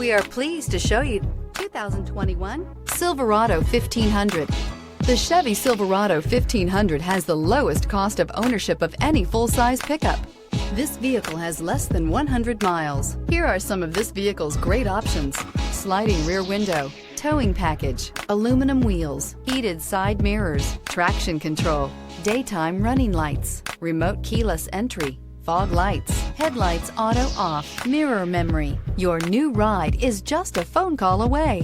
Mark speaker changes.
Speaker 1: We are pleased to show you 2021 Silverado 1500. The Chevy Silverado 1500 has the lowest cost of ownership of any full-size pickup. This vehicle has less than 100 miles. Here are some of this vehicle's great options: sliding rear window, towing package, aluminum wheels, heated side mirrors, traction control, daytime running lights, remote keyless entry, fog lights, headlights auto off, mirror memory. Your new ride is just a phone call away.